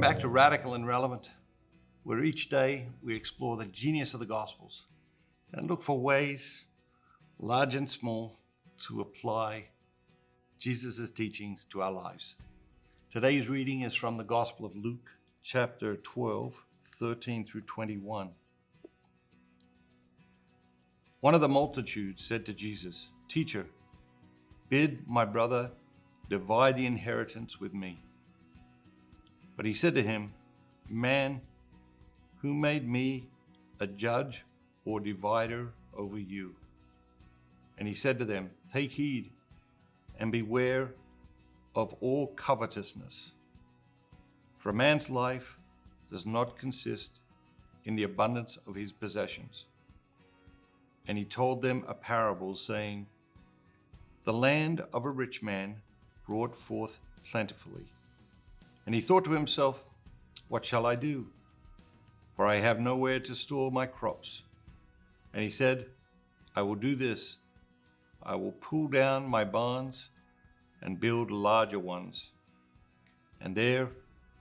back to Radical and Relevant, where each day we explore the genius of the Gospels and look for ways, large and small, to apply Jesus' teachings to our lives. Today's reading is from the Gospel of Luke, chapter 12, 13 through 21. One of the multitude said to Jesus, "Teacher, bid my brother divide the inheritance with me." But he said to him, "Man, who made me a judge or divider over you?" And he said to them, "Take heed and beware of all covetousness. For a man's life does not consist in the abundance of his possessions." And he told them a parable, saying, "The land of a rich man brought forth plentifully. And he thought to himself, 'What shall I do? For I have nowhere to store my crops.' And he said, 'I will do this. I will pull down my barns and build larger ones. And there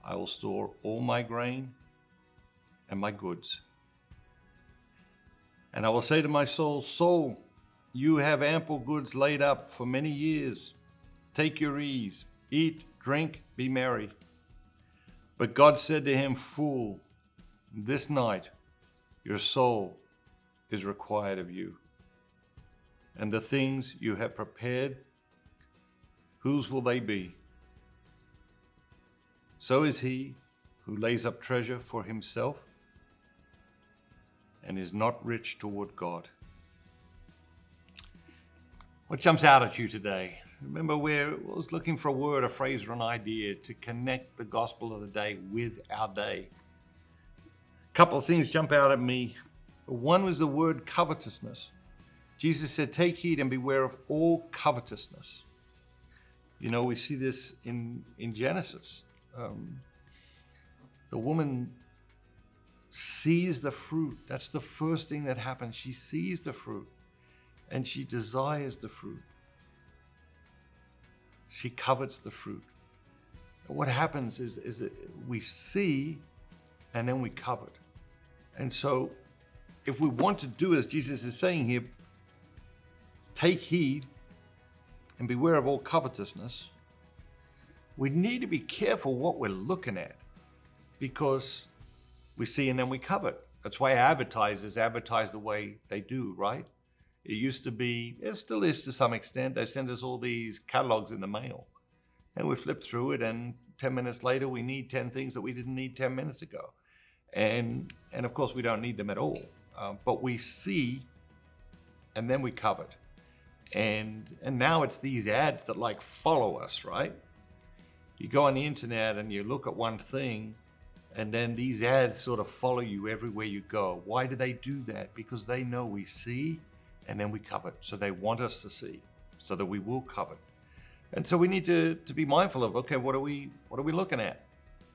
I will store all my grain and my goods. And I will say to my soul, Soul, you have ample goods laid up for many years. Take your ease, eat, drink, be merry.' But God said to him, 'Fool, this night your soul is required of you. And the things you have prepared, whose will they be? So is he who lays up treasure for himself and is not rich toward God.'" What jumps out at you today? Remember, I was looking for a word, a phrase, or an idea to connect the gospel of the day with our day. A couple of things jump out at me. One was the word covetousness. Jesus said, "Take heed and beware of all covetousness." You know, we see this in Genesis. The woman sees the fruit. That's the first thing that happens. She sees the fruit and she desires the fruit. She covets the fruit. What happens is that we see and then we covet. And so if we want to do as Jesus is saying here, take heed and beware of all covetousness, we need to be careful what we're looking at, because we see and then we covet. That's why advertisers advertise the way they do, right? It used to be, it still is to some extent, they send us all these catalogs in the mail and we flip through it, and 10 minutes later we need 10 things that we didn't need 10 minutes ago. And of course we don't need them at all, but we see and then we covet. And now it's these ads that like follow us, right? You go on the internet and you look at one thing, and then these ads sort of follow you everywhere you go. Why do they do that? Because they know we see and then we covet. So they want us to see so that we will covet. And so we need to be mindful of, okay, what are we looking at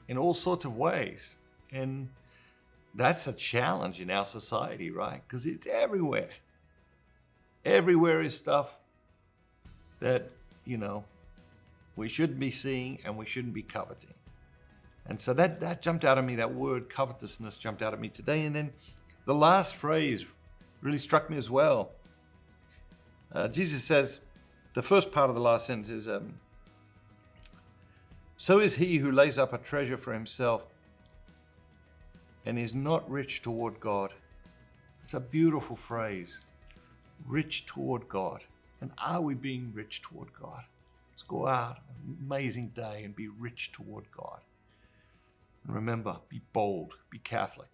in all sorts of ways? And that's a challenge in our society, right? Because it's everywhere. Everywhere is stuff that, we shouldn't be seeing and we shouldn't be coveting. And so that jumped out at me, that word covetousness jumped out at me today. And then the last phrase really struck me as well. Jesus says, the first part of the last sentence is, "So is he who lays up a treasure for himself and is not rich toward God." It's a beautiful phrase, rich toward God. And are we being rich toward God? Let's go out, an amazing day, and be rich toward God. And remember, be bold, be Catholic.